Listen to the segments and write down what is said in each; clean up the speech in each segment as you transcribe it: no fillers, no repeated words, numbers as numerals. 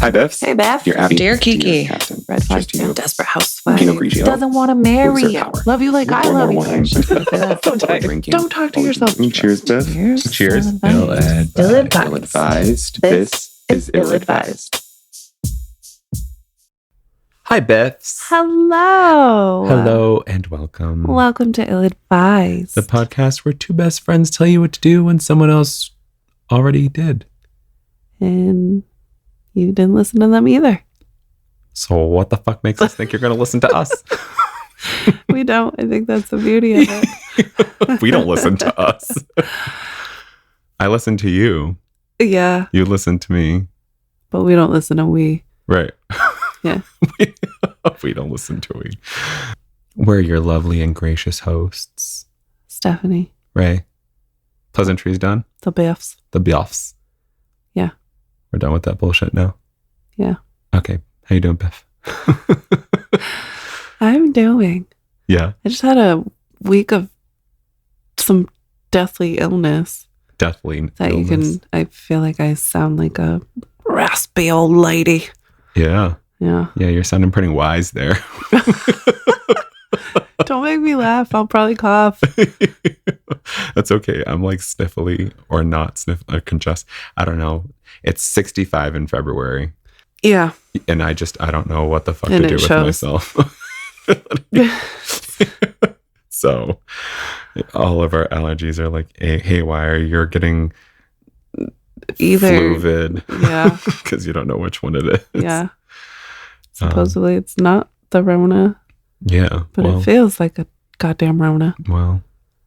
Hi, BiFFs. Hey, Beth. Dear Abby. Dear Kiki. Captain. Red flag. Cheers to you. Desperate housewife. Pinot Grigio. Doesn't want to marry Loser you. power. Love you like I Or love more you. wine. She's gonna say that. Drinking. Don't talk to yourself. Cheers, Biff. Cheers. Ill-advised. Ill-advised. This is Ill-advised. Hi, BiFFs. Hello. Hello and welcome. Welcome to Ill-advised. The podcast where two best friends tell you what to do when someone else already did. And you didn't listen to them either. So what the fuck makes us think you're going to listen to us? We don't. I think that's the beauty of it. We don't listen to us. I listen to you. Yeah, You listen to me. but we don't listen to we. Right. Yeah. We don't listen to we. We're your lovely and gracious hosts. Stephanie. Ray. Pleasantries done? The BiFFs. The BiFFs. Yeah. We're done with that bullshit now? Yeah. Okay. How you doing, Biff? I'm doing. Yeah. I just had a week of some deathly illness. Deathly That illness. you can, I feel like I sound like a raspy old lady. Yeah. Yeah. Yeah, you're sounding pretty wise there. Don't make me laugh. I'll probably cough. That's okay. I'm like sniffly or not congest. I don't know. It's 65 in February. Yeah. And I don't know what the fuck And to do it with shows. myself. So all of our allergies are like haywire. You're getting Either. fluvid. Yeah. Because you don't know which one it is. Yeah. Supposedly it's not the Rona, Yeah. but it feels like a goddamn Rona. Well,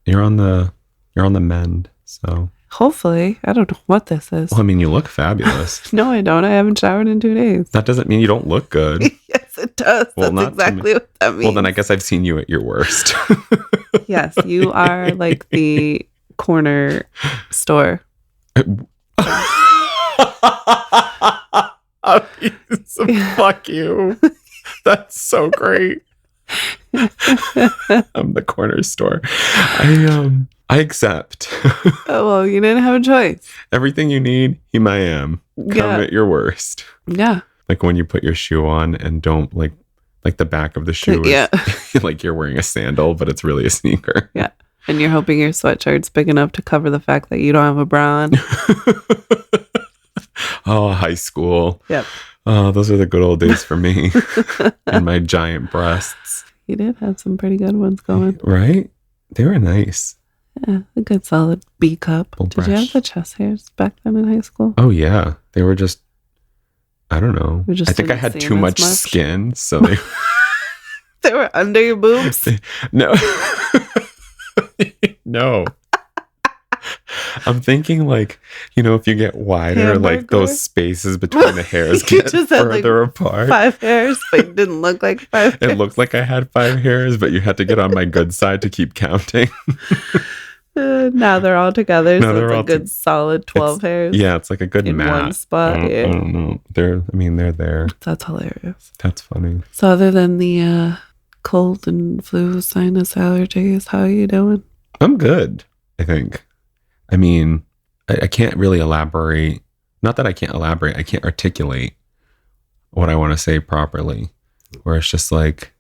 you're on the mend. So Hopefully. I don't know what this is. well, I mean, you look fabulous. No, I don't. I haven't showered in 2 days. That doesn't mean you don't look good. Yes, it does. Well, That's not to exactly what that means. Well, then I guess I've seen you at your worst. Yes, you are like the corner store. Fuck you. That's so great. I'm the corner store. I accept. Oh, well, you didn't have a choice. Everything you need, here I am. Come Yeah. at your worst. Yeah. Like when you put your shoe on and don't like the back of the shoe is Yeah. like you're wearing a sandal, but it's really a sneaker. Yeah. And you're hoping your sweatshirt's big enough to cover the fact that you don't have a bra on. Oh, high school. Yep. Oh, those are the good old days for me and my giant breasts. You did have some pretty good ones going. Right? They were nice. Yeah, a good solid B cup. Full Did you brush. have the chest hairs back then in high school? Oh, yeah. They were just, I don't know. We just I think I didn't had see too them as much much. skin. So they, They were under your boobs. no. No. I'm thinking like, if you get wider, like Hamburger? those spaces between the hairs You get just had, like, further apart. 5 hairs, but it didn't look like 5 hairs. It looked like I had 5 hairs, but you had to get on my good side to keep counting. Now they're all together, Now so they're it's a all good solid 12 hairs. Yeah, it's like a good in mat. one spot. I Yeah, don't know. They're there. that's hilarious. That's funny. So other than the cold and flu, sinus allergies, how are you doing? I'm good, I think. I mean, I can't really elaborate. Not that I can't elaborate. I can't articulate what I want to say properly. Where it's just like,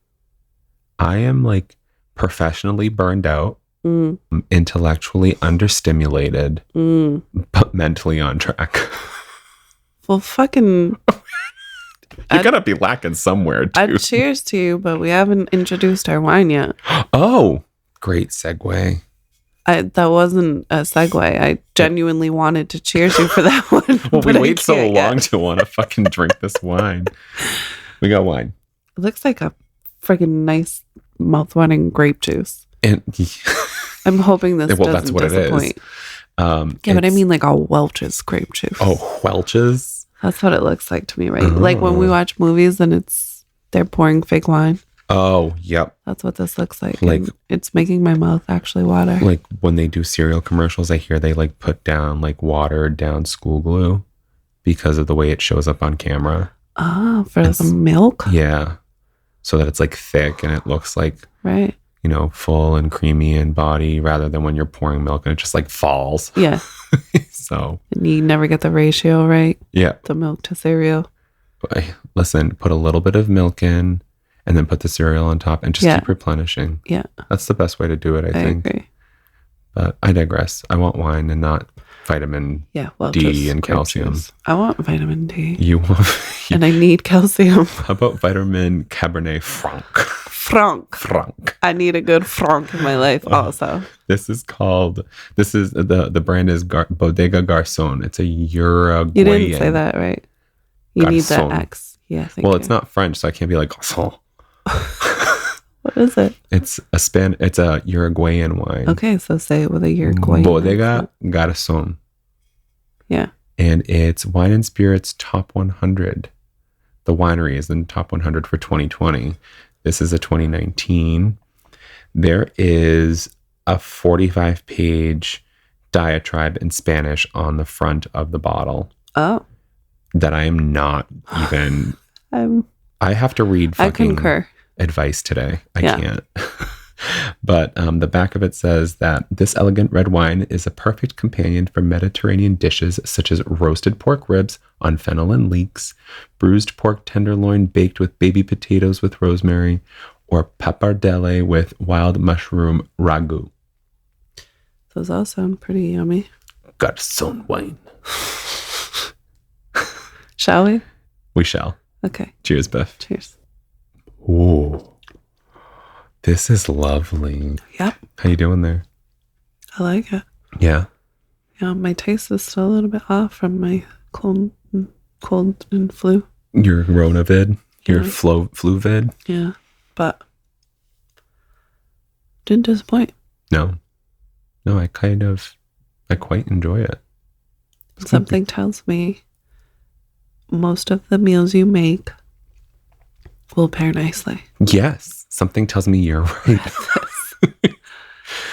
I am like professionally burned out, Mm, intellectually understimulated, mm. but mentally on track. Well, fucking... You gotta be lacking somewhere, too. I'd cheers to you, but we haven't introduced our wine yet. Oh, great segue. That wasn't a segue. I genuinely wanted to cheers you for that one. Well, we but I wait so can't long yet. to want to fucking drink this wine. We got wine. It looks like a friggin' nice mouth-watering grape juice. And I'm hoping this well, doesn't that's what it is. disappoint. Yeah, but I it's- mean like a Welch's grape juice. Oh, Welch's? That's what it looks like to me, right? Like when we Oh. watch movies and they're pouring fake wine. Oh, yep. That's what this looks like. Like- And it's making my mouth actually water. Like when they do cereal commercials, I hear they like put down like watered down school glue because of the way it shows up on camera. Oh, for It's- the milk? Yeah. So that it's like thick and it looks like, Right. full and creamy in body rather than when you're pouring milk and it just like falls. Yeah. So, And you never get the ratio right. yeah. The milk to cereal. Listen, put a little bit of milk in and then put the cereal on top and just keep replenishing. Yeah. That's the best way to do it, I think. Agree. But I digress. I want wine and not vitamin D and calcium. Juice. I want vitamin D. You want... and I need calcium. How about vitamin Cabernet Franc? Franc. I need a good Franc in my life also. This is the brand is Bodega Garzon. It's a Uruguayan. You didn't say that right. You need that X. Yeah. It's not French, so I can't be like Garzon. What is it? It's a Uruguayan wine. Okay, so say it with a Uruguayan. Bodega Garzon. Yeah. And it's Wine and Spirits Top 100. The winery is in the Top 100 for 2020. This is a 2019. There is a 45-page diatribe in Spanish on the front of the bottle. Oh. That I am not even... I have to read fucking... I concur. Advice today. I can't. But the back of it says that this elegant red wine is a perfect companion for Mediterranean dishes such as roasted pork ribs on phenolin leeks, bruised pork tenderloin baked with baby potatoes with rosemary, or pappardelle with wild mushroom ragu. Those all sound pretty yummy. Garzon wine. Shall we? We shall. Okay. Cheers, Biff. Cheers. Ooh. This is lovely. Yep. How you doing there? I like it. Yeah. Yeah, my taste is still a little bit off from my cold and flu. Your Rona vid? Your flu vid? Yeah. But didn't disappoint. No, I quite enjoy it. Something tells me most of the meals you make will pair nicely. Yes. Something tells me you're right.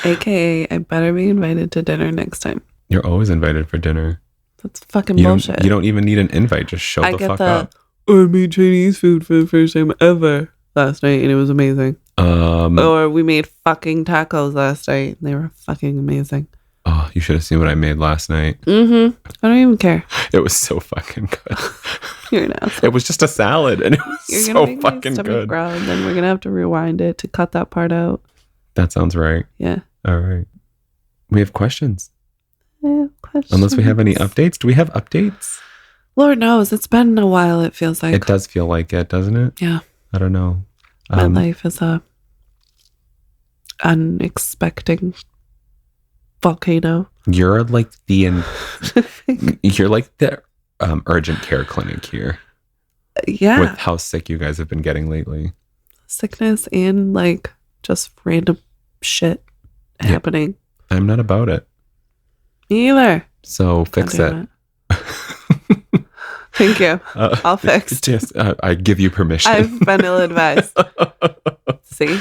AKA, I better be invited to dinner next time. You're always invited for dinner. That's fucking bullshit. You don't even need an invite. Just show the fuck up. I made Chinese food for the first time ever last night and it was amazing. Or we made fucking tacos last night and they were fucking amazing. Oh, you should have seen what I made last night. Mm-hmm. I don't even care. It was so fucking good. You're an asshole. It was just a salad and it was so fucking good. Growl, then we're gonna have to rewind it to cut that part out. That sounds right. Yeah. All right. We have questions. Questions. Unless we have any updates. Do we have updates? Lord knows. It's been a while, it feels like. It does feel like it, doesn't it? Yeah. I don't know. My life is a unexpected volcano. You're like the urgent care clinic here. Yeah. With how sick you guys have been getting lately. Sickness and like just random shit happening. I'm not about it. Me either. So fix it. Thank you. I'll fix. Just, I give you permission. I've been ill-advised. See?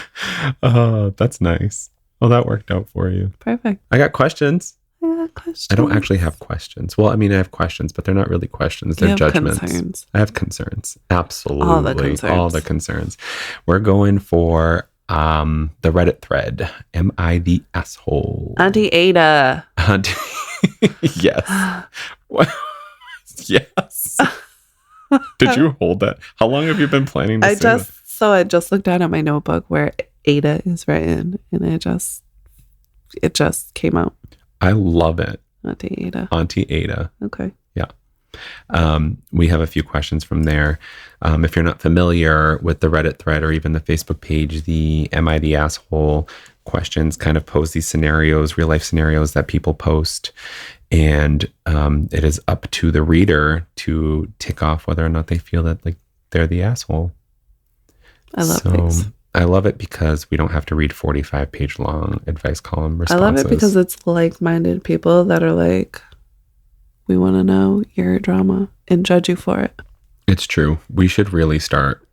Oh, that's nice. Well, that worked out for you. Perfect. I got questions. I don't actually have questions. Well, I mean, I have questions, but they're not really questions. They're judgments. Concerns. I have concerns. Absolutely. All the concerns. We're going for the Reddit thread. Am I the asshole? Auntie AITA. Yes. Yes. Did you hold that? How long have you been planning to say that? So I just looked down at my notebook where AITA is written and it just came out. I love it. Auntie AITA. Auntie AITA. Okay. Yeah. We have a few questions from there. If you're not familiar with the Reddit thread or even the Facebook page, the Am I the Asshole questions kind of pose these scenarios, real life scenarios that people post. And it is up to the reader to tick off whether or not they feel that like they're the asshole. I love these. I love it because we don't have to read 45-page long advice column responses. I love it because it's like-minded people that are like, we want to know your drama and judge you for it. It's true. We should really start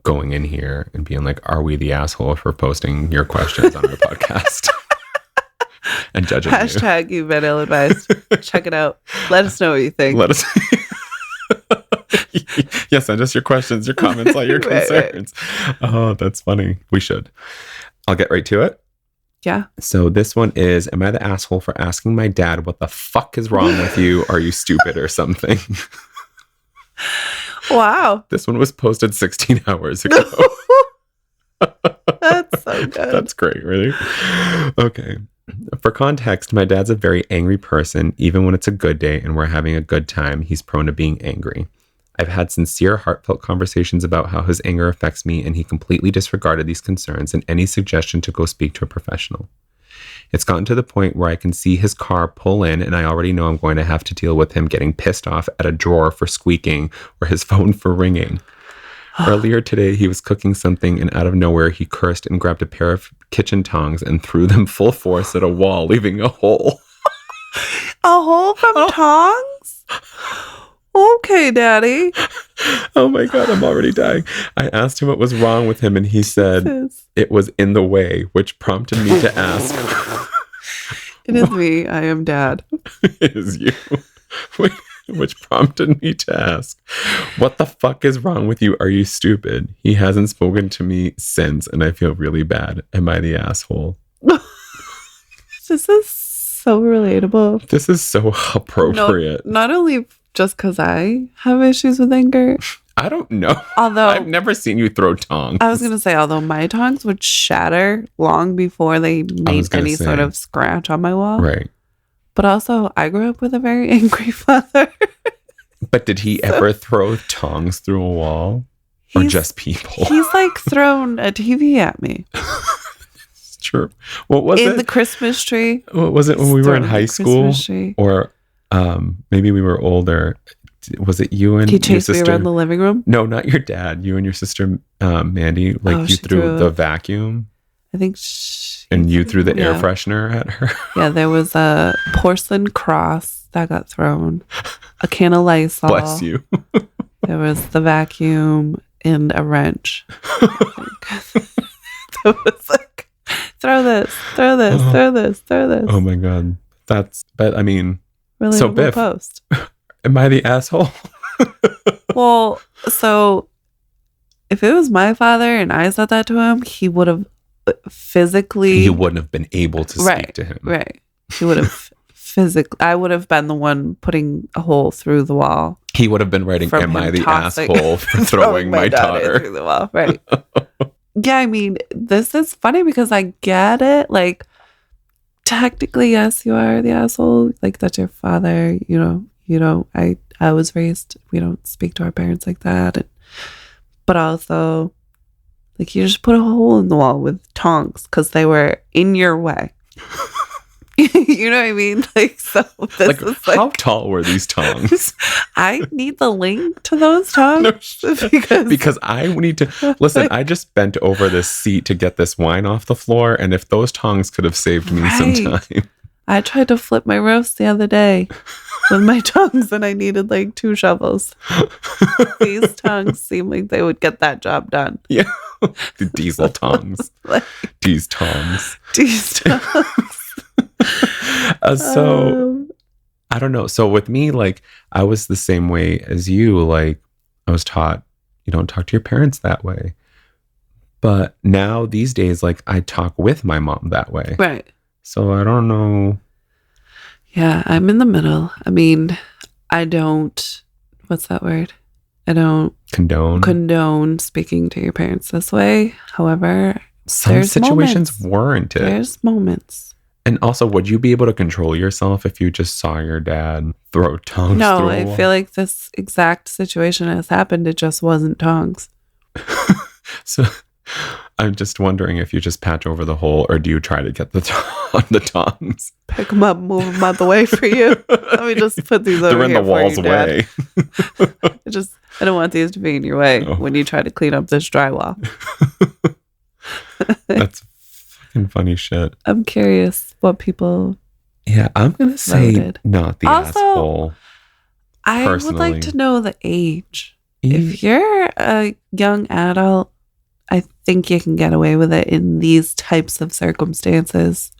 going in here and being like, are we the asshole for posting your questions on our podcast? And judging # you've been ill-advised. Check it out. Let us know what you think. Let us. Yes, send us your questions, your comments, all your concerns. Right. Oh, that's funny. We should. I'll get right to it. Yeah. So this one is, am I the asshole for asking my dad what the fuck is wrong with you? Are you stupid or something? Wow. This one was posted 16 hours ago. That's so good. That's great, really. Okay. For context, my dad's a very angry person. Even when it's a good day and we're having a good time, he's prone to being angry. I've had sincere, heartfelt conversations about how his anger affects me, and he completely disregarded these concerns and any suggestion to go speak to a professional. It's gotten to the point where I can see his car pull in, and I already know I'm going to have to deal with him getting pissed off at a drawer for squeaking or his phone for ringing. Earlier today, he was cooking something, and out of nowhere, he cursed and grabbed a pair of kitchen tongs and threw them full force at a wall, leaving a hole. A hole from tongs? Okay, Daddy. Oh my God, I'm already dying. I asked him what was wrong with him, and he said it was in the way, which prompted me to ask. It is me. I am Dad. It is you. Which prompted me to ask, what the fuck is wrong with you? Are you stupid? He hasn't spoken to me since, and I feel really bad. Am I the asshole? This is so relatable. This is so appropriate. Not only just because I have issues with anger. I don't know. Although I've never seen you throw tongs. I was going to say, although my tongs would shatter long before they made any sort of scratch on my wall. Right. But also, I grew up with a very angry father. But did he ever throw tongs through a wall? Or just people? He's like thrown a TV at me. It's true. What was it? In the Christmas tree. What was it when we were in high school? Or maybe we were older. Was it you and your sister? He chased me sister? around the living room? No, not your dad. You and your sister, Mandy. Like you threw the vacuum. I think and you threw the air freshener at her. Yeah, there was a porcelain cross that got thrown, a can of Lysol. Bless you. There was the vacuum and a wrench. It was like, throw this. Oh my God. But I mean, really so Biff, post. Am I the asshole? Well, so if it was my father and I said that to him, he would have physically... You wouldn't have been able to speak to him. Right. He would have physically... I would have been the one putting a hole through the wall. He would have been writing, am I the asshole for throwing my daughter through the wall? Right. Yeah, I mean, this is funny because I get it. Like, technically, yes, you are the asshole. Like, that's your father. You know, I was raised, we don't speak to our parents like that. But also... Like, you just put a hole in the wall with tongs because they were in your way. You know what I mean? Like, so this is like... How tall were these tongs? I need the link to those tongs. No, because I need to... Listen, I just bent over this seat to get this wine off the floor, and if those tongs could have saved me some time... I tried to flip my roast the other day with my tongs, and I needed like 2 shovels. These tongs seem like they would get that job done. Yeah. The diesel tongs. These tongs. So, I don't know. So with me, like, I was the same way as you. Like, I was taught, you don't talk to your parents that way. But now, these days, like, I talk with my mom that way. Right. So I don't know. Yeah, I'm in the middle. I mean, I don't... What's that word? I don't condone speaking to your parents this way. However, some situations warrant it. There's moments. And also, would you be able to control yourself if you just saw your dad throw tongs through a wall? I feel like this exact situation has happened. It just wasn't tongs. So I'm just wondering if you just patch over the hole, or do you try to get the tongs? Pick them up, move them out the way for you. Let me just put these over here. They're in the wall's way. I don't want these to be in your way when you try to clean up this drywall. That's fucking funny shit. I'm curious what people... Yeah, I'm going to say not the asshole. I would like to know the age. If you're a young adult, I think you can get away with it in these types of circumstances.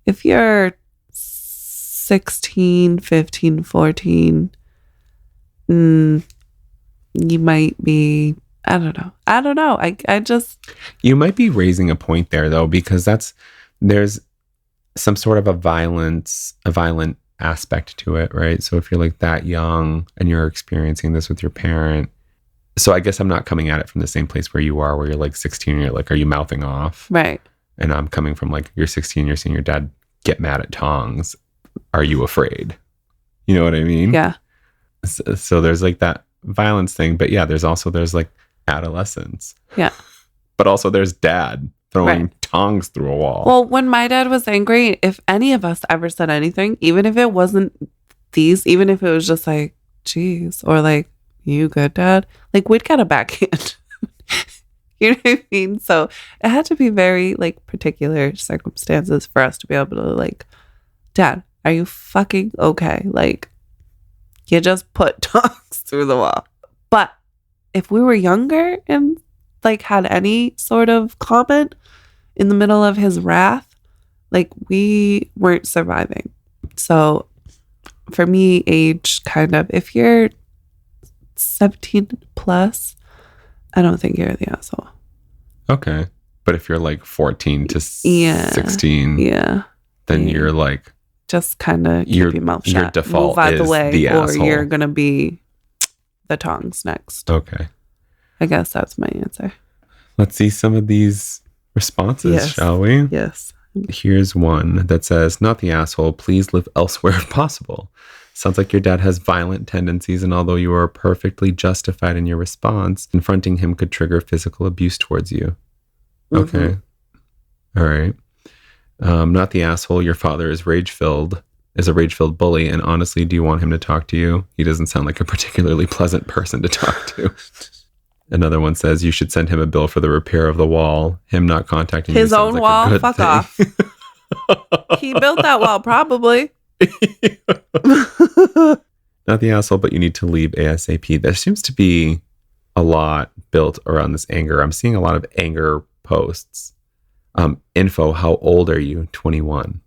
If you're 16, 15, 14, you might be, I don't know. I just... You might be raising a point there, though, because there's some sort of a violent aspect to it, right? So if you're like that young and you're experiencing this with your parent, So I guess I'm not coming at it from the same place where you are, where you're like 16 and you're like, are you mouthing off? Right. And I'm coming from like, you're 16, you're seeing your dad get mad at tongs. Are you afraid? You know what I mean? Yeah. So there's like that violence thing. But yeah, there's like adolescence. Yeah. But also there's dad throwing Right. tongs through a wall. Well, when my dad was angry, if any of us ever said anything, even if it wasn't these, even if it was just like, geez, or like, you good, dad? Like, we'd get a backhand. You know what I mean? So it had to be very like particular circumstances for us to be able to like, dad, are you fucking okay? Like, you just put tongs through the wall. But if we were younger and like had any sort of comment in the middle of his wrath, like we weren't surviving. So for me, age kind of, if you're 17 plus, I don't think you're the asshole. Okay. But if you're like 14 to Yeah. 16, then Yeah. you're like, just kind of keep your mouth shut. your default Move out the is way, the or asshole. you're gonna be the tongs next. Okay. I guess that's my answer. Let's see some of these responses, Yes. shall we? Yes. Here's one that says, not the asshole, please live elsewhere if possible. Sounds like your dad has violent tendencies, and although you are perfectly justified in your response, confronting him could trigger physical abuse towards you. Okay. All right. Not the asshole, your father is a rage-filled bully, and honestly, do you want him to talk to you? He doesn't sound like a particularly pleasant person to talk to. Another one says, you should send him a bill for the repair of the wall. Him not contacting His you sounds own like wall? a good Fuck thing. off. He built that wall, probably. Not the asshole, but you need to leave ASAP. There seems to be a lot built around this anger. I'm seeing a lot of anger posts. Info, how old are you? 21.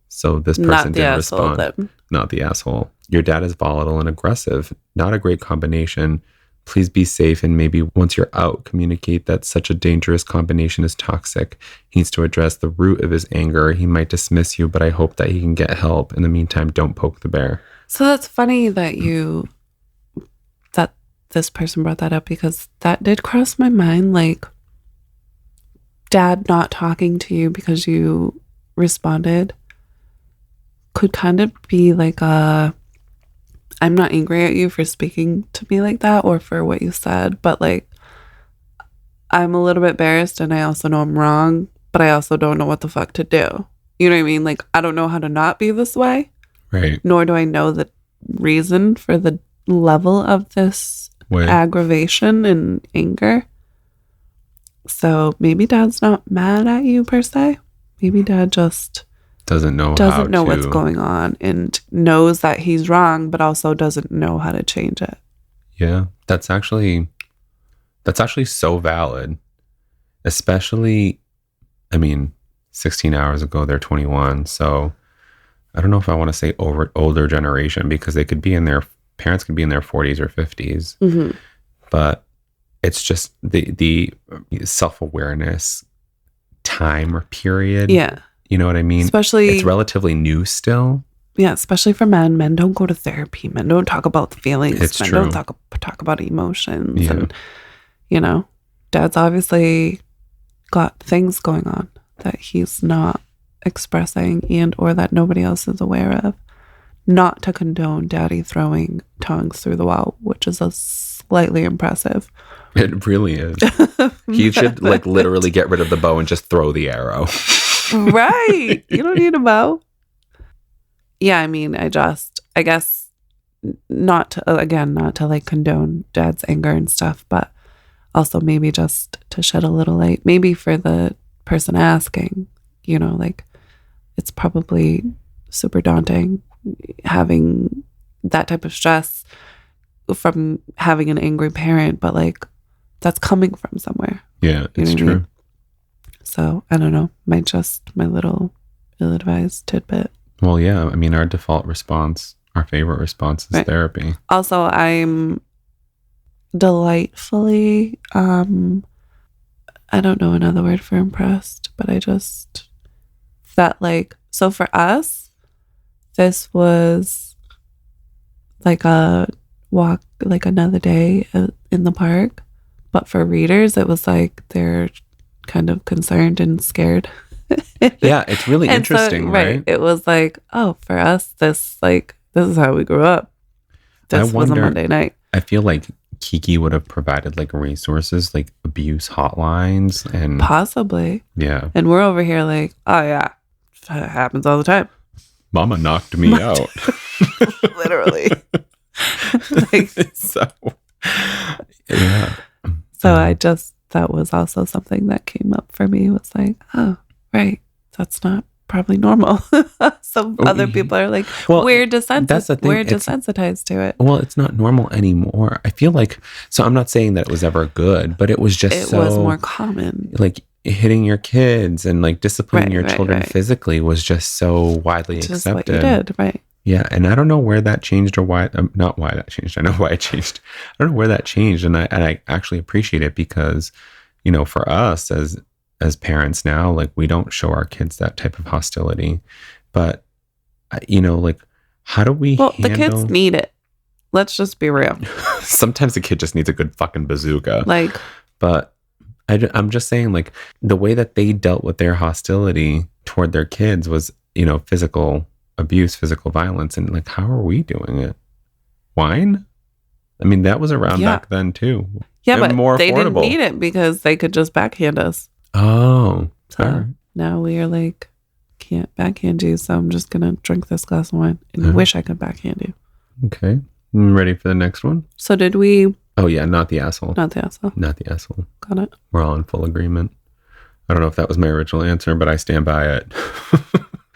So this person Not the didn't asshole, respond. then. Not the asshole. Your dad is volatile and aggressive. Not a great combination. Please be safe, and maybe once you're out, communicate that such a dangerous combination is toxic. He needs to address the root of his anger. He might dismiss you, but I hope that he can get help. In the meantime, don't poke the bear. So that's funny that this person brought that up, because that did cross my mind. Like, dad not talking to you because you responded could kind of be like I'm not angry at you for speaking to me like that or for what you said, but like, I'm a little bit embarrassed, and I also know I'm wrong, but I also don't know what the fuck to do. You know what I mean? Like, I don't know how to not be this way. Right. Nor do I know the reason for the level of this aggravation and anger. So maybe dad's not mad at you per se. Maybe dad just doesn't know what's going on and knows that he's wrong, but also doesn't know how to change it. Yeah, that's actually so valid. Especially, I mean, 16 hours ago, they're 21. So I don't know if I want to say older generation, because they could be parents could be in their 40s or 50s. Mm-hmm. But it's just the self-awareness time or period. Yeah. You know what I mean? Especially, it's relatively new still. Yeah, especially for men. Men don't go to therapy. Men don't talk about the feelings. It's Men true. don't talk about emotions. Yeah. And, dad's obviously got things going on that he's not expressing and or that nobody else is aware of. Not to condone daddy throwing tongs through the wall, which is slightly impressive. It really is. He should literally get rid of the bow and just throw the arrow. Right. You don't need a bow. Yeah, I mean, I guess not to like condone dad's anger and stuff, but also maybe just to shed a little light, maybe for the person asking, like, it's probably super daunting having that type of stress from having an angry parent, but like, that's coming from somewhere. Yeah, it's true. I mean? So I don't know, my little ill-advised tidbit. Well, yeah, I mean, our default response, our favorite response is therapy. Also, I'm delightfully, I don't know another word for impressed, but I just felt like, so for us, this was like a walk like another day in the park. But for readers, it was like they're kind of concerned and scared. Yeah, it's really And interesting, right? It was like, oh, for us, this is how we grew up. This was a Monday night. I feel like Kiki would have provided like resources, like abuse hotlines and possibly. Yeah. And we're over here like, oh yeah, it happens all the time. Mama knocked me out. Literally. Like, so, yeah. So that was also something that came up for me, was like, oh, right, that's not probably normal. Some other people are like, we're desensitized to it. Well, it's not normal anymore. I feel like, so I'm not saying that it was ever good, but it was just it was more common. Like hitting your kids and like disciplining your children physically was just so widely just accepted. What you did, right? Yeah, and I don't know where that changed or why, not why that changed. I know why it changed. I don't know where that changed, and I actually appreciate it because, you know, for us as parents now, like we don't show our kids that type of hostility, but you know, like how do we? Well, the kids need it. Let's just be real. Sometimes the kid just needs a good fucking bazooka. Like, but I'm just saying, like the way that they dealt with their hostility toward their kids was, you know, physical abuse, physical violence, and like how are we doing it? Wine? I mean, that was around back then too. Yeah, and but more they affordable. didn't need it because they could just backhand us. Oh, so now we are like, can't backhand you, so I'm just gonna drink this glass of wine and wish I could backhand you. Okay, I'm ready for the next one. So did we? Oh yeah, not the asshole. Not the asshole. Not the asshole. Got it. We're all in full agreement. I don't know if that was my original answer, but I stand by it.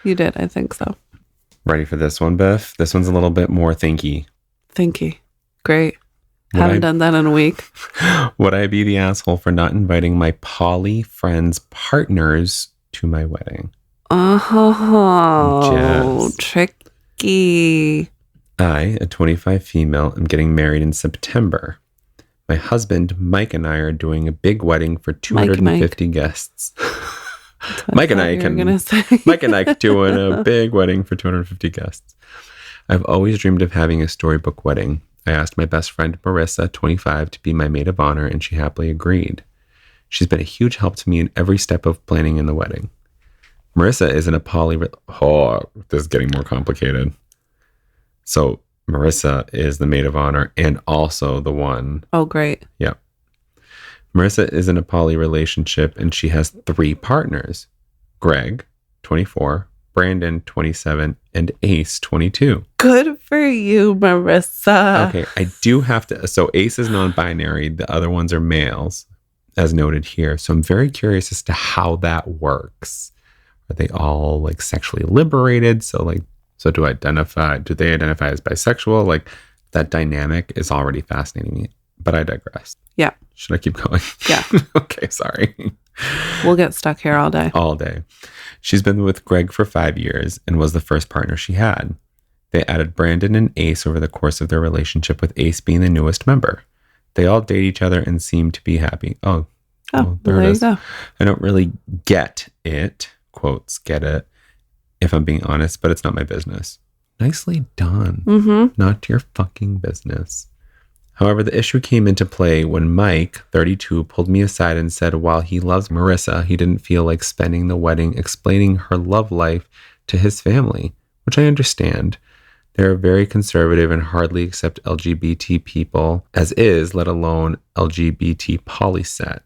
You did, I think so. Ready for this one, Biff? This one's a little bit more thinky. Thinky. Great. Haven't done that in a week. Would I be the asshole for not inviting my poly friends' partners to my wedding? Oh, tricky. I, a 25 female, am getting married in September. My husband, Mike, and I are doing a big wedding for 250 guests. Mike and I doing a big wedding for 250 guests. I've always dreamed of having a storybook wedding. I asked my best friend, Marissa, 25, to be my maid of honor, and she happily agreed. She's been a huge help to me in every step of planning in the wedding. Marissa is in a this is getting more complicated. So Marissa is the maid of honor and also the one. Oh, great. Yeah. Marissa is in a poly relationship and she has 3 partners. Greg, 24, Brandon, 27, and Ace, 22. Good for you, Marissa. Okay, I do have to. So Ace is non-binary. The other ones are males, as noted here. So I'm very curious as to how that works. Are they all like sexually liberated? So do they identify as bisexual? Like that dynamic is already fascinating me, but I digress. Yeah. Should I keep going? Yeah. Okay, sorry. We'll get stuck here all day. All day. She's been with Greg for 5 years and was the first partner she had. They added Brandon and Ace over the course of their relationship, with Ace being the newest member. They all date each other and seem to be happy. Oh, there it is. Go. I don't really get it, quotes, get it, if I'm being honest, but it's not my business. Nicely done. Mm-hmm. Not your fucking business. However, the issue came into play when Mike, 32, pulled me aside and said while he loves Marissa, he didn't feel like spending the wedding explaining her love life to his family, which I understand. They're very conservative and hardly accept LGBT people as is, let alone LGBT poly set.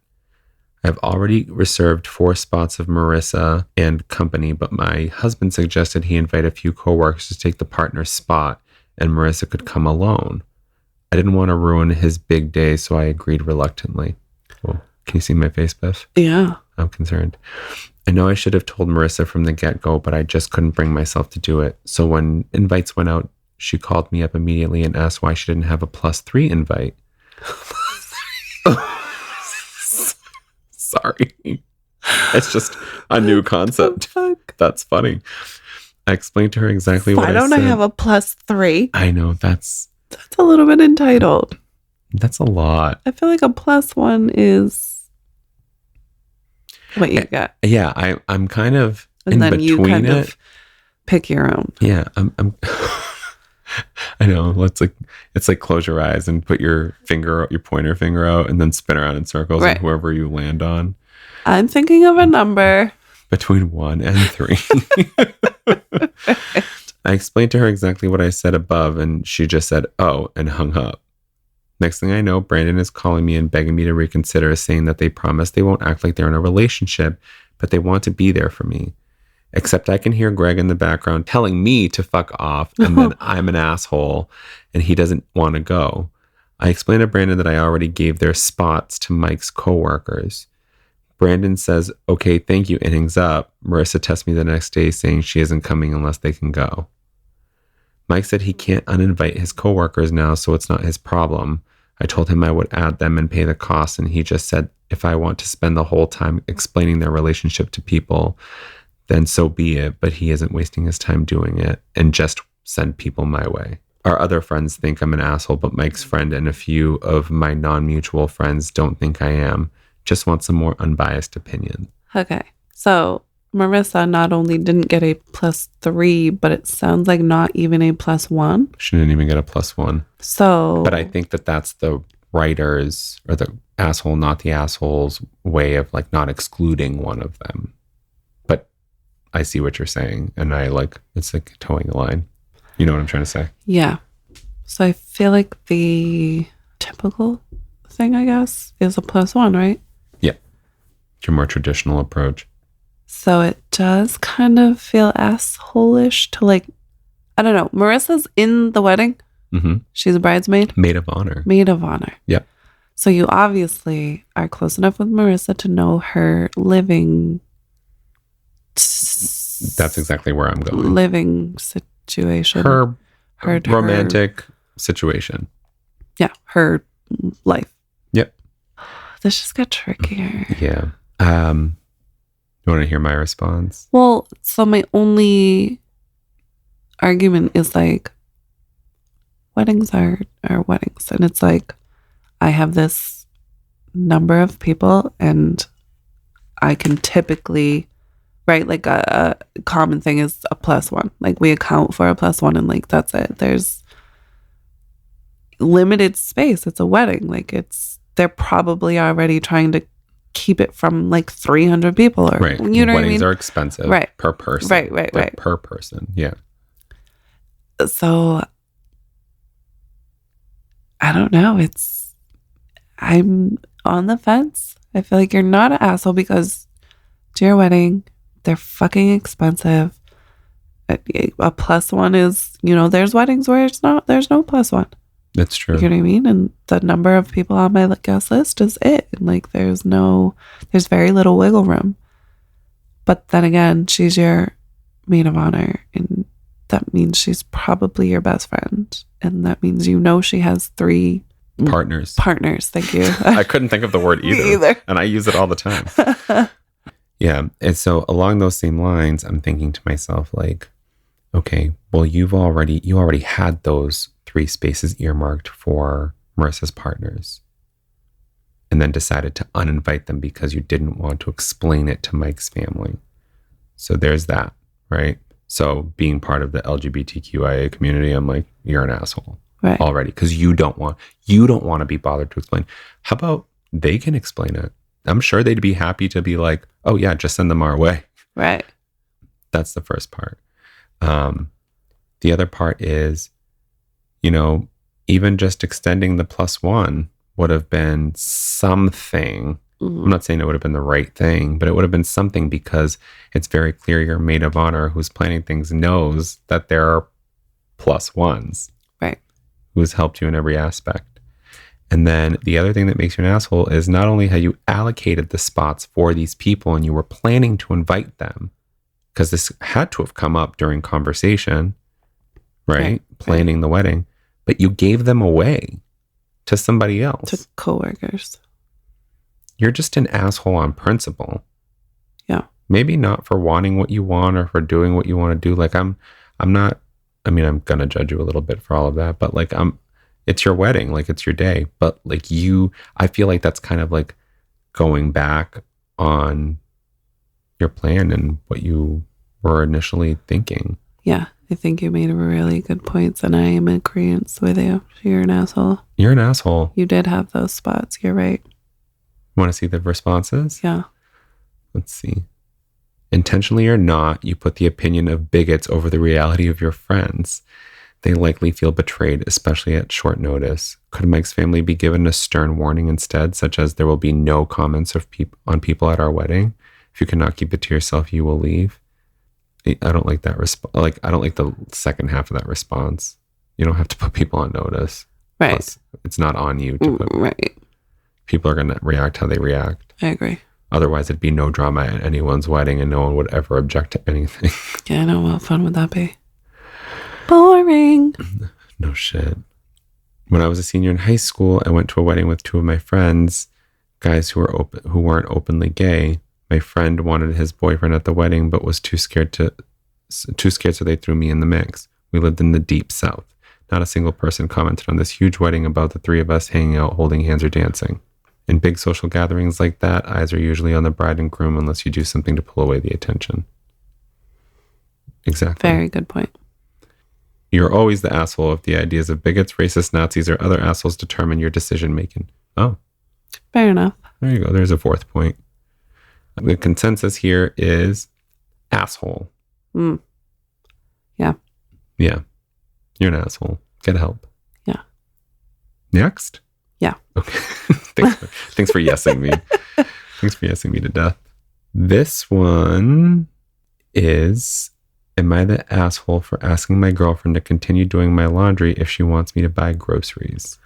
I've already reserved 4 spots of Marissa and company, but my husband suggested he invite a few coworkers to take the partner's spot and Marissa could come alone. I didn't want to ruin his big day, so I agreed reluctantly. Well, can you see my face, Biff? Yeah. I'm concerned. I know I should have told Marissa from the get-go, but I just couldn't bring myself to do it. So when invites went out, she called me up immediately and asked why she didn't have a +3 invite. Sorry. It's just a new concept. That's funny. I explained to her exactly what I said. Why don't I have a +3? I know, that's a little bit entitled. That's a lot. I feel like a +1 is what you get. Yeah, I'm kind of and in then between you kind it. of pick your own. Yeah, I'm I know. It's like close your eyes and put your pointer finger out and then spin around in circles Right. and whoever you land on. I'm thinking of a number. Between 1 and 3. I explained to her exactly what I said above, and she just said, "Oh," and hung up. Next thing I know, Brandon is calling me and begging me to reconsider, saying that they promise they won't act like they're in a relationship, but they want to be there for me. Except I can hear Greg in the background telling me to fuck off, and then I'm an asshole, and he doesn't want to go. I explained to Brandon that I already gave their spots to Mike's coworkers. Brandon says, "Okay, thank you," and hangs up. Marissa texts me the next day saying she isn't coming unless they can go. Mike said he can't uninvite his coworkers now, so it's not his problem. I told him I would add them and pay the cost, and he just said if I want to spend the whole time explaining their relationship to people, then so be it, but he isn't wasting his time doing it, and just send people my way. Our other friends think I'm an asshole, but Mike's friend and a few of my non-mutual friends don't think I am. Just want some more unbiased opinion. Okay. So Marissa not only didn't get a +3, but it sounds like not even a +1. She didn't even get a +1. So. But I think that's the writers or the asshole, not the assholes way of like not excluding one of them. But I see what you're saying. And it's like towing the line. You know what I'm trying to say? Yeah. So I feel like the typical thing, I guess, is a +1, right? Yeah. Your more traditional approach. So it does kind of feel asshole-ish to like, I don't know. Marissa's in the wedding. Mm-hmm. She's a bridesmaid. Maid of honor. Maid of honor. Yeah. So you obviously are close enough with Marissa to know her living. That's exactly where I'm going. Living situation. Her romantic situation. Yeah. Her life. Yep. This just got trickier. Yeah. You want to hear my response? Well, so my only argument is like, weddings are weddings. And it's like, I have this number of people and I can typically, right? Like a common thing is a +1. Like we account for a +1 and like, that's it. There's limited space. It's a wedding. Like they're probably already trying to keep it from like 300 people or right. You know Weddings what I mean? are expensive, right? Per person, right. Per person, yeah. So I don't know. I'm on the fence. I feel like you're not an asshole because it's your wedding. They're fucking expensive. A +1 is, there's weddings where there's no +1. That's true. You know what I mean? And the number of people on my guest list is it. And like, there's very little wiggle room. But then again, she's your maid of honor. And that means she's probably your best friend. And that means she has 3 partners. Thank you. I couldn't think of the word either. And I use it all the time. Yeah. And so along those same lines, I'm thinking to myself like, okay, well, you already had those 3 spaces earmarked for Marissa's partners and then decided to uninvite them because you didn't want to explain it to Mike's family. So there's that, right? So being part of the LGBTQIA community, I'm like, you're an asshole already because you don't want to be bothered to explain. How about they can explain it? I'm sure they'd be happy to be like, oh yeah, just send them our way. Right. That's the first part. The other part is, even just extending the +1 would have been something. Mm-hmm. I'm not saying it would have been the right thing, but it would have been something because it's very clear your maid of honor who's planning things knows that there are +1s. Right. Who's helped you in every aspect. And then the other thing that makes you an asshole is not only have you allocated the spots for these people and you were planning to invite them, because this had to have come up during conversation, right? Planning the wedding, but you gave them away to somebody else. To coworkers. You're just an asshole on principle. Yeah. Maybe not for wanting what you want or for doing what you want to do. Like I'm going to judge you a little bit for all of that, but like it's your wedding, like it's your day. But like I feel like that's kind of like going back on your plan and what you were initially thinking. Yeah. I think you made really good points, and I am in agreement with you. You're an asshole. You're an asshole. You did have those spots. You're right. Want to see the responses? Yeah. Let's see. Intentionally or not, you put the opinion of bigots over the reality of your friends. They likely feel betrayed, especially at short notice. Could Mike's family be given a stern warning instead, such as there will be no comments on people at our wedding? If you cannot keep it to yourself, you will leave. I don't like that response. I don't like the second half of that response. You don't have to put people on notice. Right. Plus, it's not on you to put. Right. People are going to react how they react. I agree. Otherwise, it'd be no drama at anyone's wedding and no one would ever object to anything. Yeah, I know. What fun would that be? Boring. No shit. When I was a senior in high school, I went to a wedding with two of my friends, guys who weren't openly gay. My friend wanted his boyfriend at the wedding, but was too scared, so they threw me in the mix. We lived in the deep South. Not a single person commented on this huge wedding about the three of us hanging out, holding hands, or dancing. In big social gatherings like that, eyes are usually on the bride and groom unless you do something to pull away the attention. Exactly. Very good point. You're always the asshole if the ideas of bigots, racists, Nazis, or other assholes determine your decision making. Oh. Fair enough. There you go. There's a fourth point. The consensus here is asshole. Mm. Yeah. Yeah. You're an asshole. Get help. Yeah. Next? Yeah. Okay. Thanks for yesing me. Thanks for yesing me to death. This one is, am I the asshole for asking my girlfriend to continue doing my laundry if she wants me to buy groceries?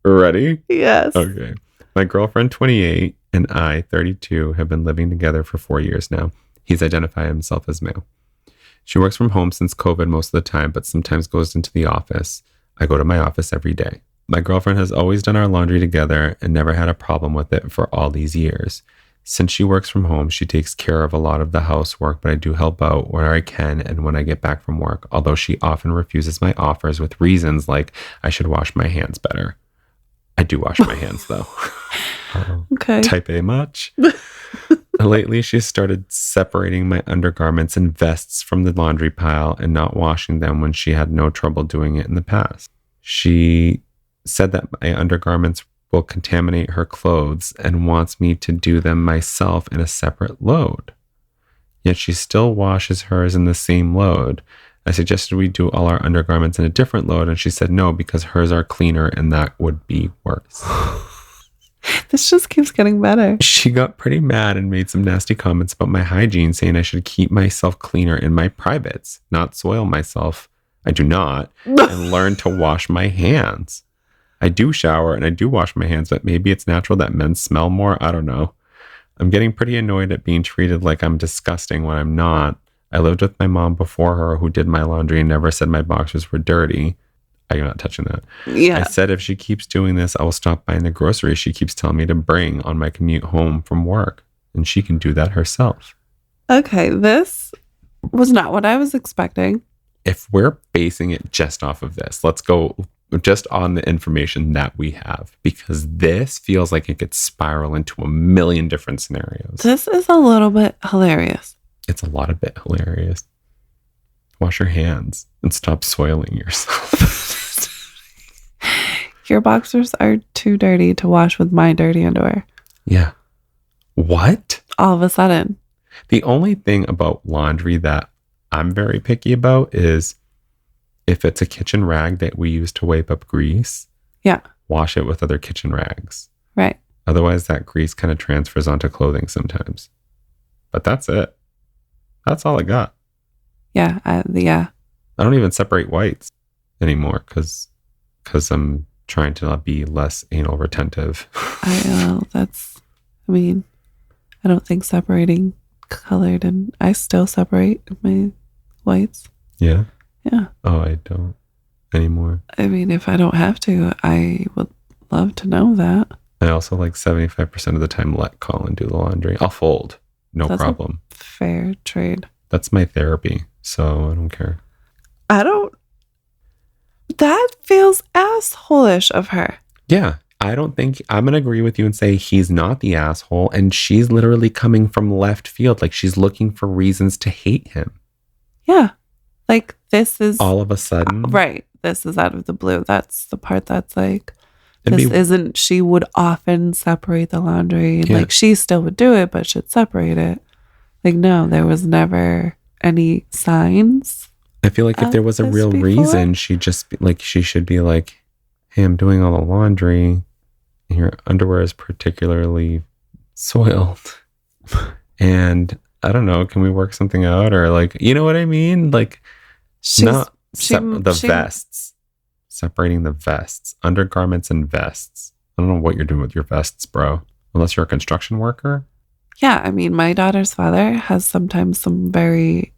Ready? Yes. Okay. My girlfriend, 28, and I, 32, have been living together for 4 years now. He's identified himself as male. She works from home since COVID most of the time, but sometimes goes into the office. I go to my office every day. My girlfriend has always done our laundry together and never had a problem with it for all these years. Since she works from home, she takes care of a lot of the housework, but I do help out where I can and when I get back from work, although she often refuses my offers with reasons like I should wash my hands better. I do wash my hands, though. Okay. Type A much? Lately, she's started separating my undergarments and vests from the laundry pile and not washing them when she had no trouble doing it in the past. She said that my undergarments will contaminate her clothes and wants me to do them myself in a separate load. Yet she still washes hers in the same load. I suggested we do all our undergarments in a different load, and she said no because hers are cleaner and that would be worse. This just keeps getting better. She got pretty mad and made some nasty comments about my hygiene, saying I should keep myself cleaner in my privates, not soil myself. I do not, and learn to wash my hands. I do shower and I do wash my hands, but maybe it's natural that men smell more. I don't know. I'm getting pretty annoyed at being treated like I'm disgusting when I'm not. I lived with my mom before her who did my laundry and never said my boxers were dirty. I'm not touching that. Yeah. I said if she keeps doing this, I will stop buying the groceries she keeps telling me to bring on my commute home from work. And she can do that herself. Okay, this was not what I was expecting. If we're basing it just off of this, let's go just on the information that we have, because this feels like it could spiral into a million different scenarios. This is a little bit hilarious. It's a lot of bit hilarious. Wash your hands and stop soiling yourself. Your boxers are too dirty to wash with my dirty underwear. Yeah. What? All of a sudden. The only thing about laundry that I'm very picky about is if it's a kitchen rag that we use to wipe up grease, yeah, wash it with other kitchen rags. Right. Otherwise, that grease kind of transfers onto clothing sometimes. But that's it. That's all I got. Yeah. Yeah. I don't even separate whites anymore because I'm trying to not be less anal retentive. I don't think separating colored, and I still separate my whites. Yeah? Yeah. Oh, I don't anymore. I mean, if I don't have to, I would love to know that. I also 75% of the time let Colin do the laundry. I'll fold. No That's problem. Fair trade. That's my therapy, so I don't care. That feels asshole-ish of her. Yeah. I don't think I'm going to agree with you and say he's not the asshole. And she's literally coming from left field. Like she's looking for reasons to hate him. Yeah. Like this is All of a sudden. right. This is out of the blue. That's the part that's like, she would often separate the laundry. And like she still would do it, but she'd separate it. Like, no, there was never any signs. I feel like if there was a real reason, she should be like, hey, I'm doing all the laundry. And your underwear is particularly soiled. And I don't know, can we work something out? Or like, you know what I mean? Like, vests. Separating the vests, undergarments and vests. I don't know what you're doing with your vests, bro. Unless you're a construction worker. Yeah, I mean, my daughter's father has sometimes some very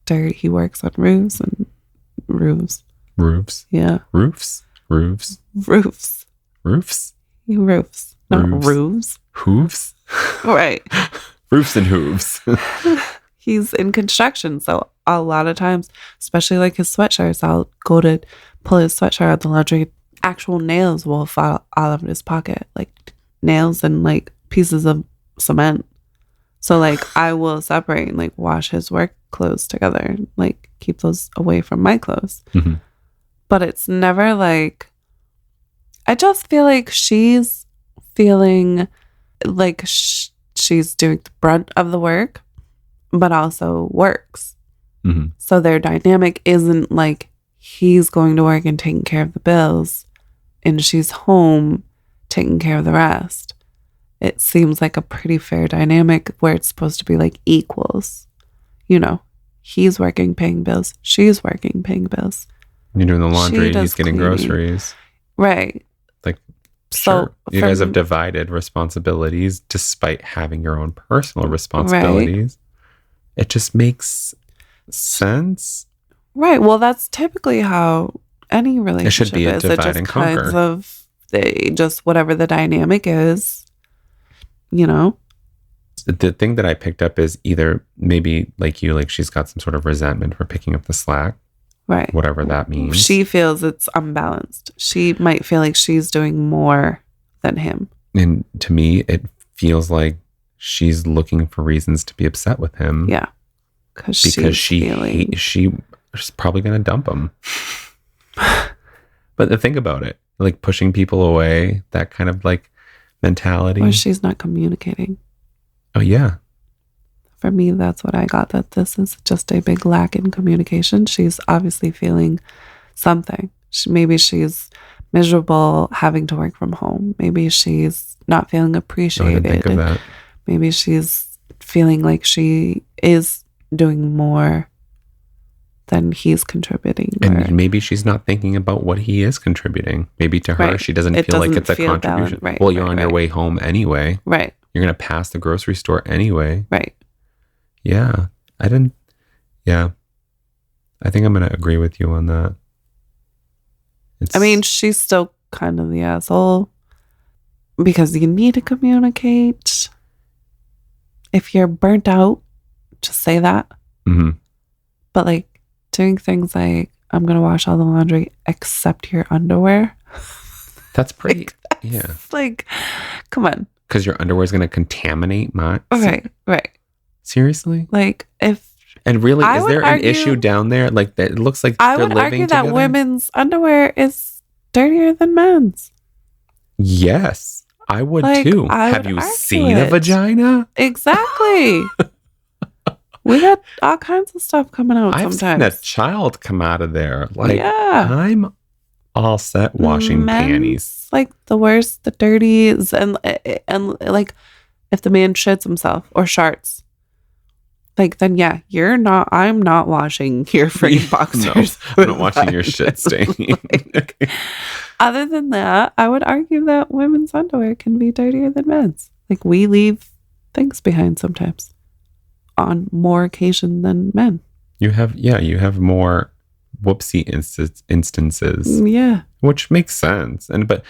dirty. He works on roofs and roofs. Roofs? Yeah. Roofs? Roofs? Roofs. Roofs? Roofs. Not roofs. Hooves? Right. Roofs and hooves. He's in construction, so a lot of times, especially like his sweatshirts, I'll go to pull his sweatshirt out the laundry. Actual nails will fall out of his pocket, like nails and like pieces of cement. So like I will separate and like wash his work clothes together and like keep those away from my clothes. Mm-hmm. But it's never like, I just feel like she's feeling like she's doing the brunt of the work, but also works. Mm-hmm. So their dynamic isn't like he's going to work and taking care of the bills and she's home taking care of the rest. It seems like a pretty fair dynamic where it's supposed to be like equals. You know, he's working, paying bills. She's working, paying bills. You're doing the laundry. He's getting groceries. Right. Like, sure. You guys have divided responsibilities despite having your own personal responsibilities. Right. It just makes sense. Right. Well, that's typically how any relationship it should be is. A divide and conquer. Kinds of just whatever the dynamic is, you know. The thing that I picked up is either maybe like she's got some sort of resentment for picking up the slack. Right. Whatever that means. She feels it's unbalanced. She might feel like she's doing more than him. And to me, it feels like she's looking for reasons to be upset with him. Yeah. Because she's probably going to dump him. But think about it. Like pushing people away, that kind of like mentality. Or she's not communicating. Oh, yeah. For me, that's what I got, that this is just a big lack in communication. She's obviously feeling something. Maybe she's miserable having to work from home. Maybe she's not feeling appreciated. I didn't think of that. Maybe she's feeling like she is doing more than he's contributing. And maybe she's not thinking about what he is contributing. Maybe to her, she doesn't feel like it's a contribution. Well, you're on your way home anyway. Right. You're going to pass the grocery store anyway. Right. Yeah. I think I'm going to agree with you on that. I mean, she's still kind of the asshole because you need to communicate. If you're burnt out, just say that. Mm-hmm. But like doing things like, I'm going to wash all the laundry except your underwear. That's pretty, yeah. Like, come on. Because your underwear is going to contaminate my... Right. Seriously? Like, is there an issue down there? Like, that it looks like I they're would living argue together? that women's underwear is dirtier than men's. Yes, I would too. Have you seen a vagina? Exactly. We got all kinds of stuff coming out sometimes. I've seen a child come out of there. Like, yeah. I'm all set washing panties. Like the worst, the dirties, and like if the man shits himself or sharts, like then yeah, I'm not washing your freaking boxers. No, I'm not washing your shit stain. Like, other than that, I would argue that women's underwear can be dirtier than men's. Like we leave things behind sometimes on more occasion than men. You have more whoopsie instances. Yeah. Which makes sense. But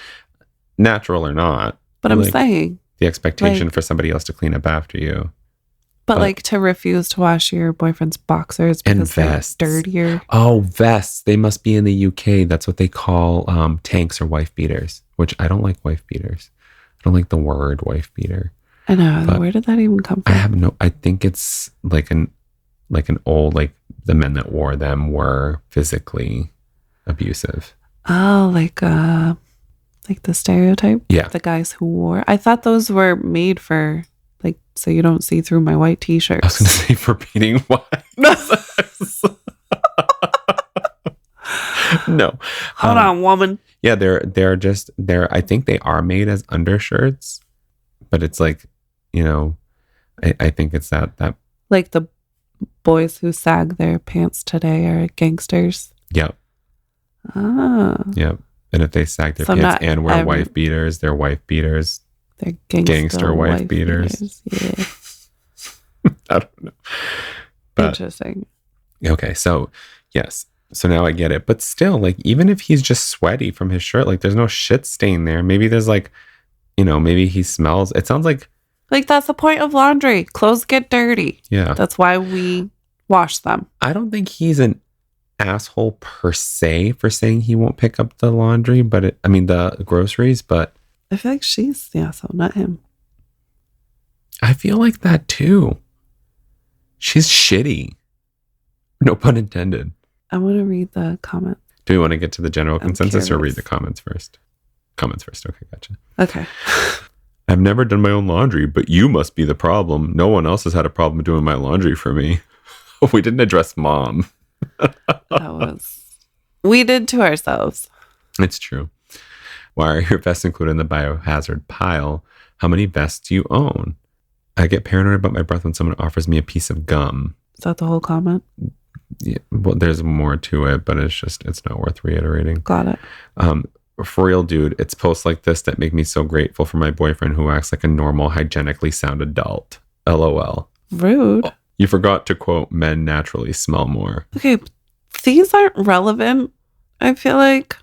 natural or not. But I'm saying the expectation for somebody else to clean up after you. But like to refuse to wash your boyfriend's boxers And because they're vests. dirtier. Oh, vests. They must be in the UK. That's what they call tanks or wife beaters, which I don't like wife beaters. I don't like the word wife beater. I know. But Where did that even come from? I think it's like an old, like the men that wore them were physically abusive. Oh, like the stereotype? Yeah. The guys who wore. I thought those were made for like so you don't see through my white t-shirts. I was going to say for beating wives. No. Hold on, woman. Yeah, they're I think they are made as undershirts, but it's like, you know, I think it's that like the boys who sag their pants today are gangsters. Yep. Ah. Yep. And if they sag their So pants not and wear every- wife beaters, they're wife beaters. They're Gangster wife beaters. Yeah. I don't know. But Interesting. okay, so yes. So now I get it. But still, like, even if he's just sweaty from his shirt, like there's no shit stain there. Maybe there's like, you know, maybe he smells. It sounds like Like, that's the point of laundry. Clothes get dirty. Yeah. That's why we wash them. I don't think he's an asshole per se for saying he won't pick up the laundry, but the groceries, but I feel like she's the asshole, not him. I feel like that too. She's shitty. No pun intended. I want to read the comment. Do we want to get to the general consensus or read curious. the comments first? Comments first. Okay, gotcha. Okay. I've never done my own laundry, but you must be the problem. No one else has had a problem doing my laundry for me. We didn't address mom. We did to ourselves. It's true. Why are your vests included in the biohazard pile? How many vests do you own? I get paranoid about my breath when someone offers me a piece of gum. Is that the whole comment? Yeah, well, there's more to it, but it's not worth reiterating. Got it. For real, dude, it's posts like this that make me so grateful for my boyfriend who acts like a normal, hygienically sound adult. LOL. Rude. You forgot to quote, men naturally smell more. Okay, these aren't relevant. I feel like.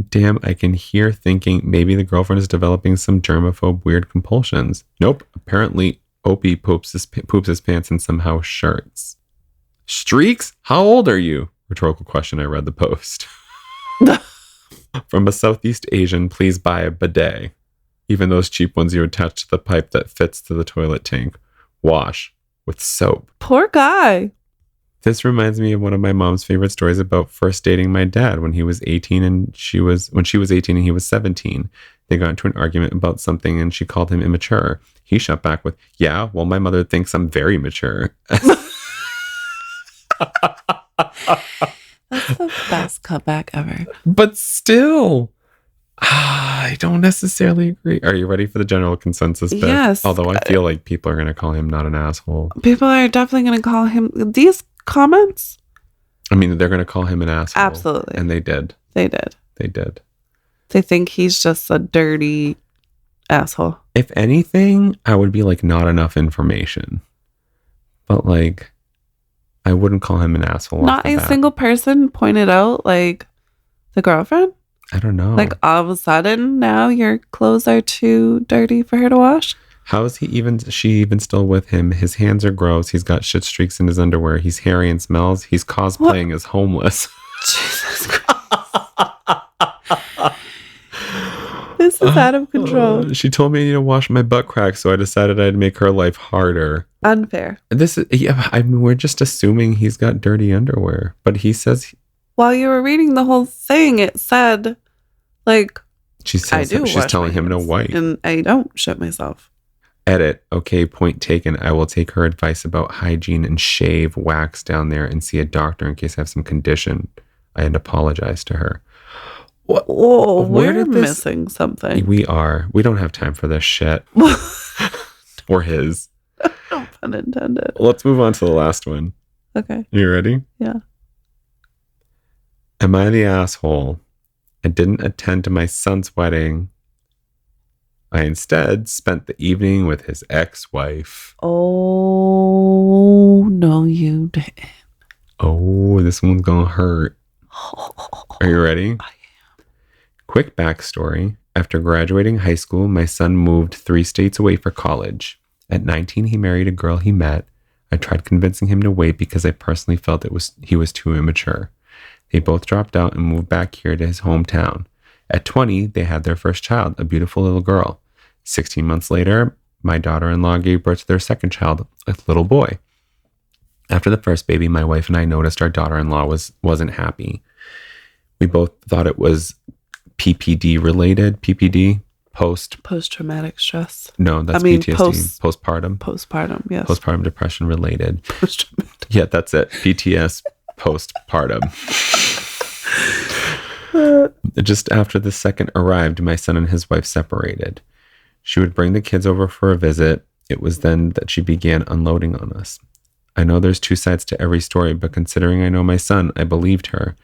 Damn, I can hear thinking maybe the girlfriend is developing some germaphobe weird compulsions. Nope. Apparently, Opie poops his pants in some house shirts. Streaks? How old are you? Rhetorical question. I read the post. From a Southeast Asian, please buy a bidet. Even those cheap ones you attach to the pipe that fits to the toilet tank. Wash with soap. Poor guy. This reminds me of one of my mom's favorite stories about first dating my dad when he was 18 and she was 18 and he was 17. They got into an argument about something and she called him immature. He shot back with, "Yeah, well, my mother thinks I'm very mature." That's the best comeback ever. But still, I don't necessarily agree. Are you ready for the general consensus, Beth? Yes. Although I feel like people are going to call him not an asshole. People are definitely going to call him these comments. I mean, they're going to call him an asshole. Absolutely. And they did. They did. They did. They think he's just a dirty asshole. If anything, I would be like, not enough information. But like, I wouldn't call him an asshole. Not a single person pointed out, like, the girlfriend. I don't know. Like, all of a sudden, now your clothes are too dirty for her to wash. How is she even still with him? His hands are gross. He's got shit streaks in his underwear. He's hairy and smells. He's cosplaying as homeless. Jesus Christ. This is out of control. She told me I need to wash my butt crack, so I decided I'd make her life harder. Unfair. We're just assuming he's got dirty underwear, but he says. While you were reading the whole thing, it said, like, She says she's telling him to wipe, and I don't shit myself. Edit. Okay, point taken. I will take her advice about hygiene and shave, wax down there, and see a doctor in case I have some condition. And apologize to her. What? Whoa, we're missing something. We are. We don't have time for this shit. Or his. No pun intended. Let's move on to the last one. Okay. You ready? Yeah. Am I the asshole? I didn't attend to my son's wedding. I instead spent the evening with his ex-wife. Oh, no, you didn't. Oh, this one's gonna hurt. Are you ready? I am. Quick backstory. After graduating high school, my son moved 3 states away for college. At 19, he married a girl he met. I tried convincing him to wait because I personally felt he was too immature. They both dropped out and moved back here to his hometown. At 20, they had their first child, a beautiful little girl. 16 months later, my daughter-in-law gave birth to their second child, a little boy. After the first baby, my wife and I noticed our daughter-in-law wasn't happy. We both thought it was PPD related. PPD? Post-traumatic stress. No, that's PTSD. Postpartum. Postpartum, yes. Postpartum depression related. Post-traumatic. Yeah, that's it. PTS postpartum. Just after the second arrived, my son and his wife separated. She would bring the kids over for a visit. It was then that she began unloading on us. I know there's two sides to every story, but considering I know my son, I believed her.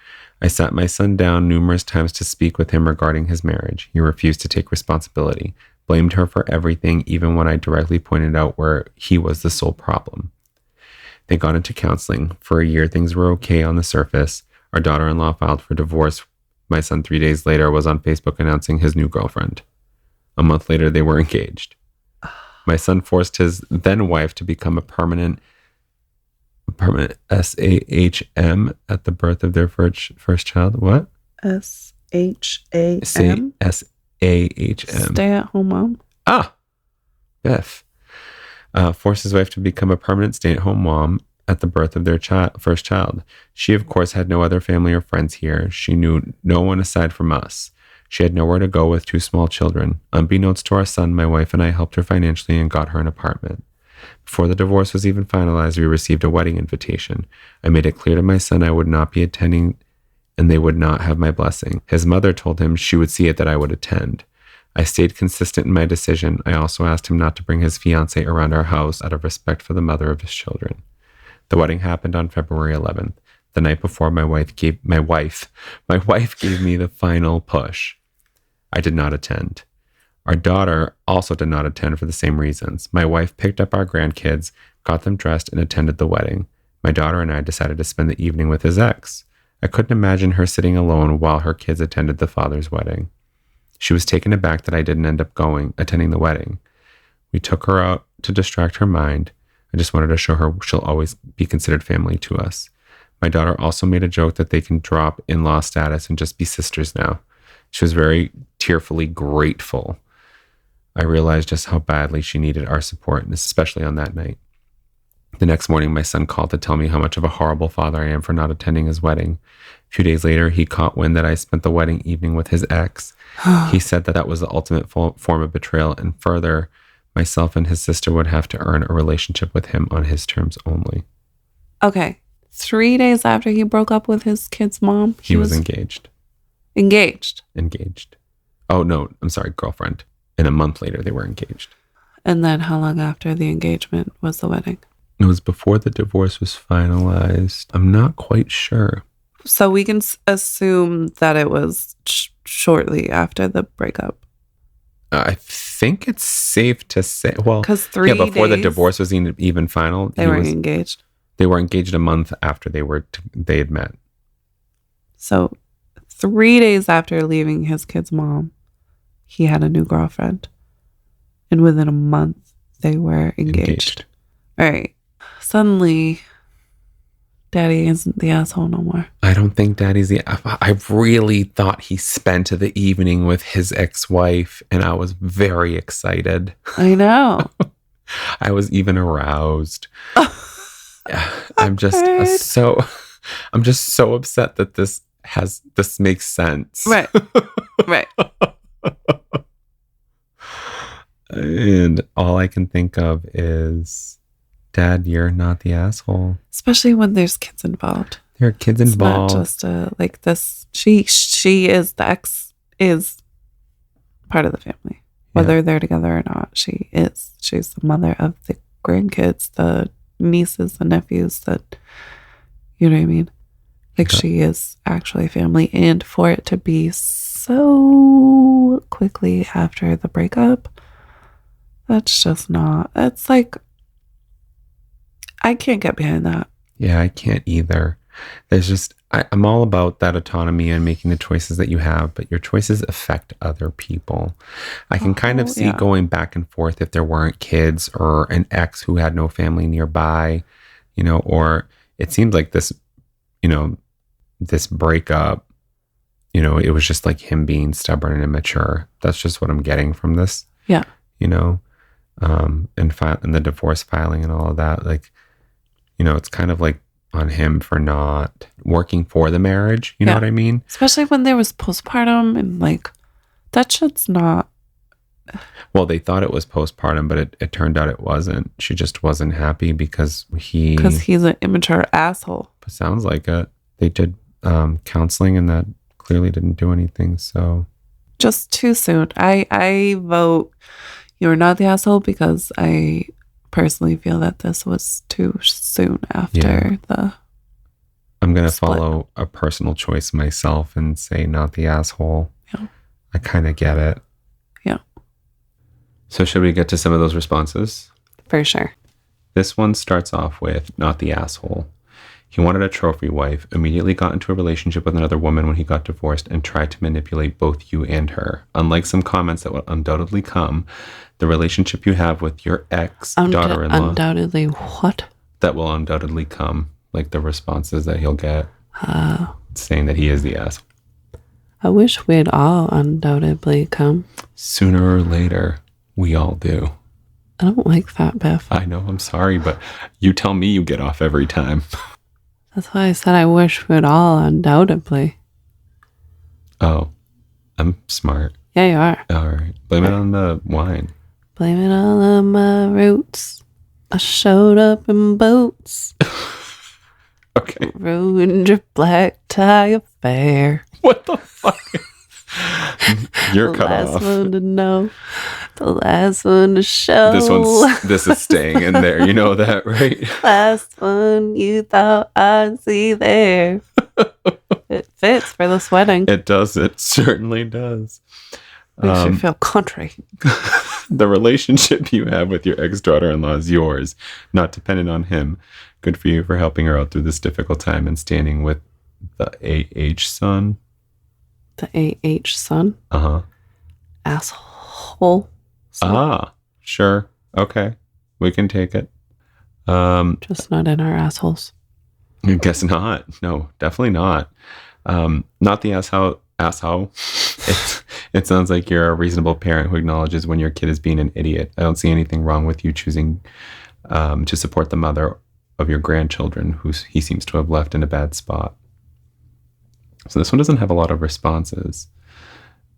I sat my son down numerous times to speak with him regarding his marriage. He refused to take responsibility, blamed her for everything, even when I directly pointed out where he was the sole problem. They got into counseling. For a year, things were okay on the surface. Our daughter-in-law filed for divorce. My son 3 days later was on Facebook announcing his new girlfriend. A month later, they were engaged. My son forced his then wife to become a permanent SAHM at the birth of their first child. What? SHAM? SAHM. Stay-at-home mom. BiFF. Forced his wife to become a permanent stay-at-home mom at the birth of their first child. She, of course, had no other family or friends here. She knew no one aside from us. She had nowhere to go with two small children. Unbeknownst to our son, my wife and I helped her financially and got her an apartment. Before the divorce was even finalized, we received a wedding invitation. I made it clear to my son I would not be attending and they would not have my blessing. His mother told him she would see it that I would attend. I stayed consistent in my decision. I also asked him not to bring his fiancée around our house out of respect for the mother of his children. The wedding happened on February 11th. The night before, my wife gave me the final push. I did not attend. Our daughter also did not attend for the same reasons. My wife picked up our grandkids, got them dressed, and attended the wedding. My daughter and I decided to spend the evening with his ex. I couldn't imagine her sitting alone while her kids attended the father's wedding. She was taken aback that I didn't end up attending the wedding. We took her out to distract her mind. I just wanted to show her she'll always be considered family to us. My daughter also made a joke that they can drop in-law status and just be sisters now. She was very tearfully grateful. I realized just how badly she needed our support, and especially on that night. The next morning, my son called to tell me how much of a horrible father I am for not attending his wedding. A few days later, he caught wind that I spent the wedding evening with his ex. He said that was the ultimate form of betrayal, and further, myself and his sister would have to earn a relationship with him on his terms only. Okay. 3 days after he broke up with his kid's mom, he was engaged. Engaged. Oh, no, I'm sorry, girlfriend. And a month later, they were engaged. And then how long after the engagement was the wedding? It was before the divorce was finalized. I'm not quite sure. So we can assume that it was shortly after the breakup. I think it's safe to say. Well, because before the divorce was even final, they were engaged. They were engaged a month after they had met. So 3 days after leaving his kid's mom, he had a new girlfriend. And within a month, they were engaged. All right. Suddenly, Daddy isn't the asshole no more. I don't think Daddy's I really thought he spent the evening with his ex-wife, and I was very excited. I know. I was even aroused. I'm just so upset that this makes sense. Right. Right. And all I can think of is, Dad, you're not the asshole. Especially when there's kids involved. There are kids involved. It's not just like this. She is, the ex is part of the family. Whether they're together or not, she's the mother of the grandkids, the nieces, the nephews, you know what I mean? Like, she is actually family. And for it to be so quickly after the breakup, that's just not, it's like, I can't get behind that. Yeah, I can't either. There's just, I'm all about that autonomy and making the choices that you have, but your choices affect other people. I can kind of see going back and forth if there weren't kids or an ex who had no family nearby. you know, or it seemed like this, you know, this breakup, you know, it was just like him being stubborn and immature. That's just what I'm getting from this. Yeah. You know, and the divorce filing and all of that. Like, you know, it's kind of like on him for not working for the marriage. You know what I mean? Especially when there was postpartum and like that shit's not. Well, they thought it was postpartum, but it turned out it wasn't. She just wasn't happy because he's an immature asshole. Sounds like it. They did counseling and that clearly didn't do anything. So just too soon. I vote you're not the asshole because I personally feel that this was too soon after the I'm going to split. follow a personal choice myself and say not the asshole. Yeah. I kind of get it. Yeah. So should we get to some of those responses? For sure. This one starts off with not the asshole. He wanted a trophy wife, immediately got into a relationship with another woman when he got divorced, and tried to manipulate both you and her. Unlike some comments that will undoubtedly come, the relationship you have with your ex-daughter-in-law... Undoubtedly what? That will undoubtedly come. Like the responses that he'll get saying that he is the asshole. I wish we'd all undoubtedly come. Sooner or later, we all do. I don't like that, Biff. I know, I'm sorry, but you tell me you get off every time. That's why I said I wish we'd all undoubtedly. Oh, I'm smart. Yeah, you are. All right. Blame it on the wine. Blame it all on my roots. I showed up in boats. Okay. Ruined your black tie affair. What the fuck? You're cut off. The last one to know. The last one to show. This is staying in there. You know that, right? Last one you thought I'd see there. It fits for this wedding. It does. It certainly does. Makes you feel country. The relationship you have with your ex-daughter-in-law is yours, not dependent on him. Good for you for helping her out through this difficult time and standing with the AH son. The AH son? Uh-huh. Asshole. Son. Sure. Okay. We can take it. Just not in our assholes. I guess not. No, definitely not. Not the asshole. It sounds like you're a reasonable parent who acknowledges when your kid is being an idiot. I don't see anything wrong with you choosing to support the mother of your grandchildren who he seems to have left in a bad spot. So this one doesn't have a lot of responses.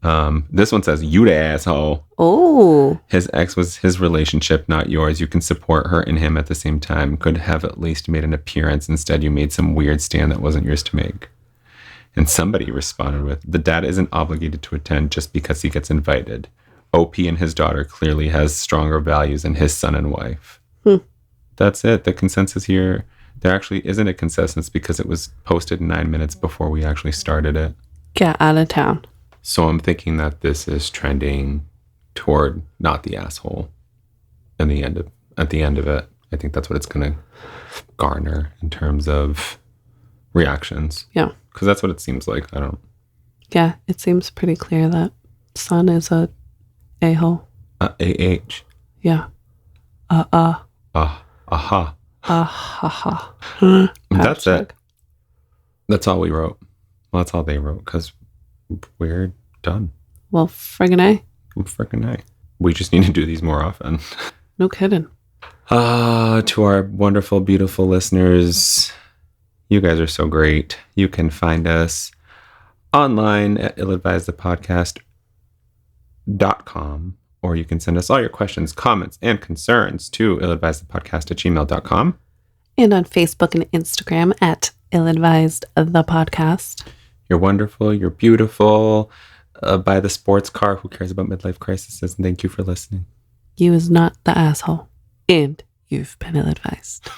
This one says, you the asshole. Oh. His ex was his relationship, not yours. You can support her and him at the same time. Could have at least made an appearance. Instead, you made some weird stand that wasn't yours to make. And somebody responded with, the dad isn't obligated to attend just because he gets invited. OP and his daughter clearly has stronger values than his son and wife. That's it. The consensus here, there actually isn't a consensus because it was posted 9 minutes before we actually started it. Get out of town. So I'm thinking that this is trending toward not the asshole at the end of it. I think that's what it's going to garner in terms of reactions. Yeah. Because that's what it seems like. I don't. Yeah, it seems pretty clear that son is a a-hole. AH. Yeah. Aha. That's it. That's all we wrote. Well, that's all they wrote because we're done. Well, friggin' A. Friggin' A. We just need to do these more often. No kidding. To our wonderful, beautiful listeners, you guys are so great. You can find us online at illadvisedthepodcast.com, or you can send us all your questions, comments, and concerns to illadvisedthepodcast@gmail.com. And on Facebook and Instagram at illadvisedthepodcast. You're wonderful. You're beautiful. Buy the sports car. Who cares about midlife crises? And thank you for listening. You is not the asshole. And you've been ill-advised.